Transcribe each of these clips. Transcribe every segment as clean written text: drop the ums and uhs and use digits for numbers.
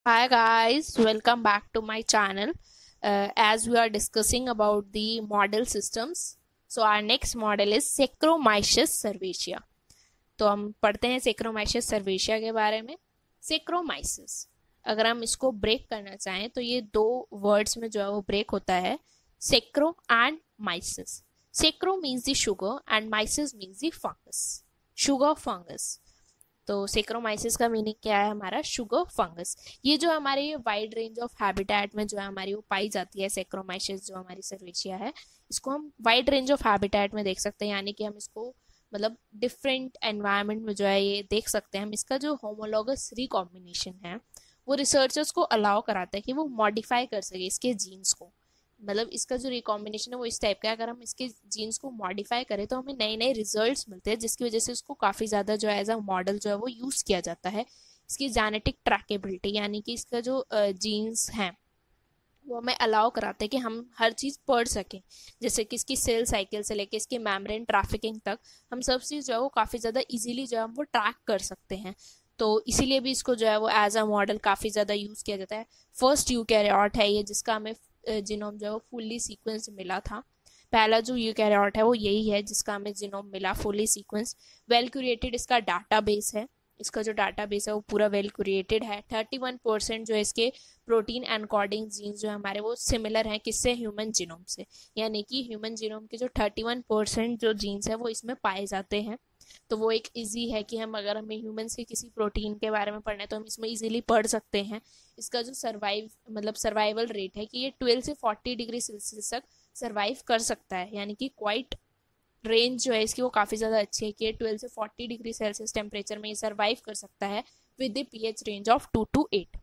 Hi guys, welcome back to my channel. As we are discussing about the model systems, so our next model is Saccharomyces cerevisiae. तो हम पढ़ते हैं Saccharomyces cerevisiae के बारे में. Saccharomyces, अगर हम इसको ब्रेक करना चाहें तो ये दो वर्ड्स में जो है वो ब्रेक होता है, saccharo and myces. Saccharome means the sugar and myces means the fungus. Sugar fungus. तो सेक्रोमाइसिस का मीनिंग क्या है हमारा? Sugar fungus. ये जो हमारे वाइड रेंज ऑफ हैबिटेट में जो है हमारी वो पाई जाती है, सेक्रोमाइसिस जो हमारी सर्वेचिया है, इसको हम वाइड रेंज ऑफ हैबिटेट में देख सकते हैं. यानी कि हम इसको मतलब डिफरेंट एनवायरनमेंट में जो है ये देख सकते हैं हम. इसका जो होमोलॉगस रिकॉम्बिनेशन है वो रिसर्चर्स को अलाउ कराता है कि वो मॉडिफाई कर सके इसके जीन्स को. मतलब इसका जो रिकॉम्बिनेशन है वो इस टाइप का है. अगर हम इसके जीन्स को मॉडिफाई करें तो हमें नए नए रिजल्ट्स मिलते हैं, जिसकी वजह से उसको काफ़ी ज़्यादा जो है एज अ मॉडल जो है वो यूज़ किया जाता है. इसकी जेनेटिक ट्रैकेबिलिटी यानी कि इसका जो जीन्स हैं वो हमें अलाउ कराते हैं कि हम हर चीज़ पढ़ सकें. जैसे कि इसकी सेल साइकिल से लेके इसकी मेम्ब्रेन ट्रैफिकिंग तक हम सब चीज़ जो है वो काफ़ी ज़्यादा इजीली जो है वो ट्रैक कर सकते हैं. तो इसीलिए भी इसको जो है वो एज अ मॉडल काफ़ी ज़्यादा यूज़ किया जाता है. फर्स्ट यूकैरियोट है ये जिसका हमें जीनोम जो है वो फुल्ली सीक्वेंस मिला था. पहला जो यूकैरियोट है वो यही है जिसका हमें जीनोम मिला फुल्ली सीक्वेंस. वेल क्रिएटेड इसका डाटाबेस है. इसका जो डाटाबेस है वो पूरा वेल क्रिएटेड है. 31% जो है इसके प्रोटीन एनकोडिंग जीन्स जो है हमारे वो सिमिलर हैं किससे? ह्यूमन जीनोम से. यानी कि ह्यूमन जीनोम के जो 31% जो जीन्स है वो इसमें पाए जाते हैं. तो वो एक इजी है कि हम अगर हमें ह्यूमंस के किसी प्रोटीन के बारे में पढ़ना है तो हम इसमें इजीली पढ़ सकते हैं. इसका जो सर्वाइवल रेट है कि ये 12 से 40 डिग्री सेल्सियस तक सर्वाइव कर सकता है. यानी कि क्वाइट रेंज जो है इसकी वो काफ़ी ज़्यादा अच्छी है कि ये 12 से 40 डिग्री सेल्सियस टेम्परेचर में ये सर्वाइव कर सकता है with the pH range of 2 to 8.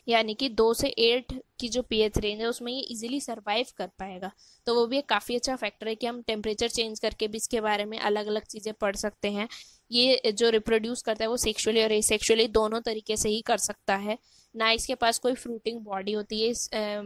यानी कि 2 से 8 की जो pH रेंज है उसमें ये इजीली सर्वाइव कर पाएगा. तो वो भी एक काफ़ी अच्छा फैक्टर है कि हम टेम्परेचर चेंज करके भी इसके बारे में अलग अलग चीज़ें पढ़ सकते हैं. ये जो रिप्रोड्यूस करता है वो सेक्सुअली और एसेक्सुअली दोनों तरीके से ही कर सकता है. ना इसके पास कोई फ्रूटिंग बॉडी होती है.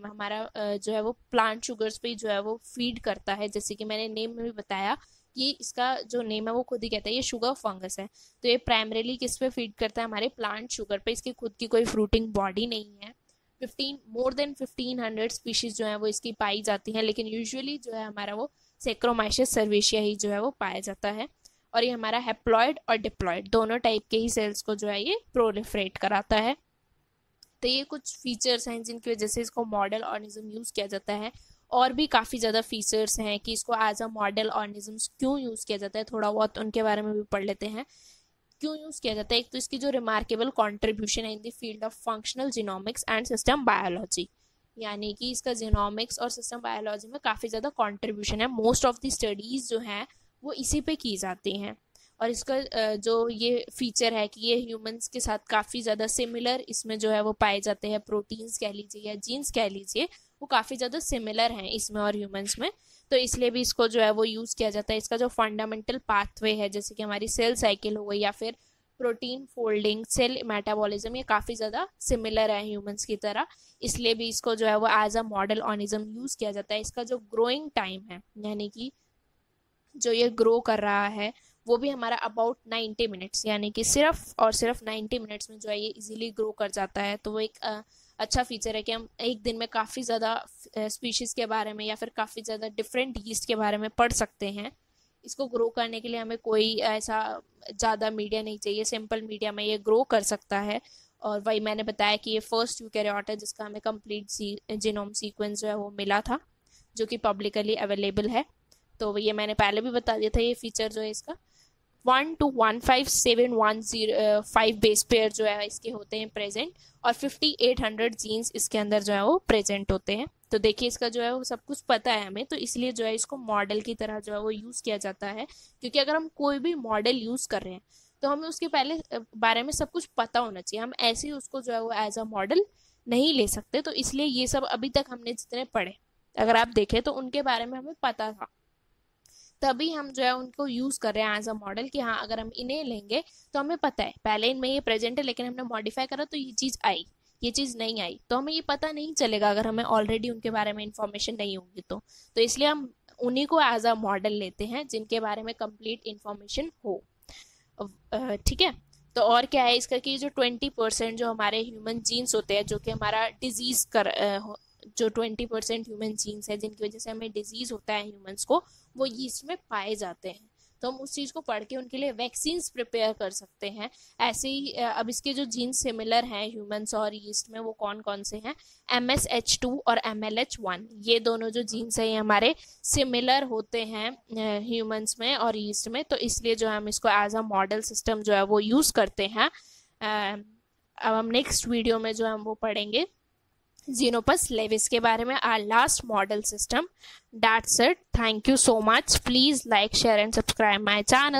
हमारा जो है वो प्लांट शुगर्स पे जो है वो फीड करता है. जैसे कि मैंने नेम में भी बताया कि इसका जो नेम है वो खुद ही कहता है ये शुगर फंगस है. तो ये प्राइमरीली किस पे फीड करता है? हमारे प्लांट शुगर पे. इसकी खुद की कोई फ्रूटिंग बॉडी नहीं है. 1500 स्पीशीज जो है वो इसकी पाई जाती हैं, लेकिन यूजुअली जो है हमारा वो सेक्रोमाइसिस सर्वेशिया ही जो है वो पाया जाता है. और ये हमारा हैप्लॉइड और डिप्लॉइड दोनों टाइप के ही सेल्स को जो है ये प्रोलिफरेट कराता है. तो ये कुछ फीचर्स हैं जिनकी वजह से इसको मॉडल ऑर्गेनिज्म यूज़ किया जाता है. और भी काफ़ी ज़्यादा फीचर्स हैं कि इसको एज अ मॉडल ऑर्गेनिजम्स क्यों यूज़ किया जाता है, थोड़ा बहुत उनके बारे में भी पढ़ लेते हैं. क्यों यूज़ किया जाता है? एक तो इसकी जो रिमार्केबल कॉन्ट्रीब्यूशन है in the field of functional genomics and system biology. यानी कि इसका जीनोमिक्स और सिस्टम बायोलॉजी में काफ़ी ज़्यादा कॉन्ट्रीब्यूशन है. मोस्ट ऑफ द स्टडीज़ जो हैं वो इसी पे की जाती हैं. और इसका जो ये फीचर है कि ये ह्यूमंस के साथ काफ़ी ज़्यादा सिमिलर इसमें जो है वो पाए जाते हैं. प्रोटीन्स कह लीजिए या जीन्स कह लीजिए, वो काफ़ी ज़्यादा सिमिलर हैं इसमें और ह्यूमंस में. तो इसलिए भी इसको जो है वो यूज़ किया जाता है. इसका जो फंडामेंटल पाथवे है जैसे कि हमारी सेल साइकिल हो गई या फिर प्रोटीन फोल्डिंग, सेल मेटाबॉलिज्म, ये काफ़ी ज़्यादा सिमिलर है ह्यूमंस की तरह. इसलिए भी इसको जो है वो as a model organism use किया जाता है. इसका जो ग्रोइंग टाइम है यानी कि जो ये ग्रो कर रहा है वो भी हमारा अबाउट 90 मिनट्स, यानी कि सिर्फ और सिर्फ 90 मिनट्स में जो है ये इजीली ग्रो कर जाता है. तो वो एक अच्छा फीचर है कि हम एक दिन में काफ़ी ज़्यादा स्पीशीज़ के बारे में या फिर काफ़ी ज़्यादा डिफरेंट यीस्ट के बारे में पढ़ सकते हैं. इसको ग्रो करने के लिए हमें कोई ऐसा ज़्यादा मीडिया नहीं चाहिए. सिंपल मीडिया में ये ग्रो कर सकता है. और वही मैंने बताया कि ये फर्स्ट यूकैरियोट है जिसका हमें कंप्लीट जीनोम सीक्वेंस जो है वो मिला था, जो कि पब्लिकली अवेलेबल है. तो ये मैंने पहले भी बता दिया था. ये फीचर जो है इसका 1 to 15710 बेस पेयर जो है इसके होते हैं प्रेजेंट, और 5800 जीन्स इसके अंदर जो है वो प्रेजेंट होते हैं. तो देखिए इसका जो है वो सब कुछ पता है हमें, तो इसलिए जो है इसको मॉडल की तरह जो है वो यूज़ किया जाता है. क्योंकि अगर हम कोई भी मॉडल यूज़ कर रहे हैं तो हमें उसके पहले बारे में सब कुछ पता होना चाहिए. हम ऐसे ही उसको जो है वो एज अ मॉडल नहीं ले सकते. तो इसलिए ये सब अभी तक हमने जितने पढ़े अगर आप देखें तो उनके बारे में हमें पता था, तभी हम जो है उनको यूज़ कर रहे हैं एज अ मॉडल कि हाँ अगर हम इन्हें लेंगे तो हमें पता है पहले इनमें ये प्रेजेंट है लेकिन हमने मॉडिफाई करा तो ये चीज़ आई, ये चीज़ नहीं आई. तो हमें ये पता नहीं चलेगा अगर हमें ऑलरेडी उनके बारे में इंफॉर्मेशन नहीं होगी. तो इसलिए हम उन्हीं को एज अ मॉडल लेते हैं जिनके बारे में कंप्लीट इंफॉर्मेशन हो. ठीक है. तो और क्या है इसका कि जो 20% जो हमारे ह्यूमन जीन्स होते हैं जो कि हमारा डिजीज जो 20% ह्यूमन जीन्स है जिनकी वजह से हमें डिजीज होता है ह्यूमंस को, वो यीस्ट में पाए जाते हैं। तो हम उस चीज़ को पढ़ के उनके लिए वैक्सीन्स प्रिपेयर कर सकते हैं। ऐसे ही अब इसके जो जीन सिमिलर हैं ह्यूमंस और यीस्ट में वो कौन कौन से हैं, MSH2 और MLH1, ये दोनों जो जीन्स हैं ये हमारे सिमिलर होते हैं ह्यूमंस में और यीस्ट में। तो इसलिए जो है हम इसको एज अ मॉडल सिस्टम जो है वो यूज़ करते हैं। अब हम नेक्स्ट वीडियो में जो है हम वो पढ़ेंगे Xenopus levis के बारे में, our last model system. That's it. Thank you so much. Please like, share and subscribe my channel.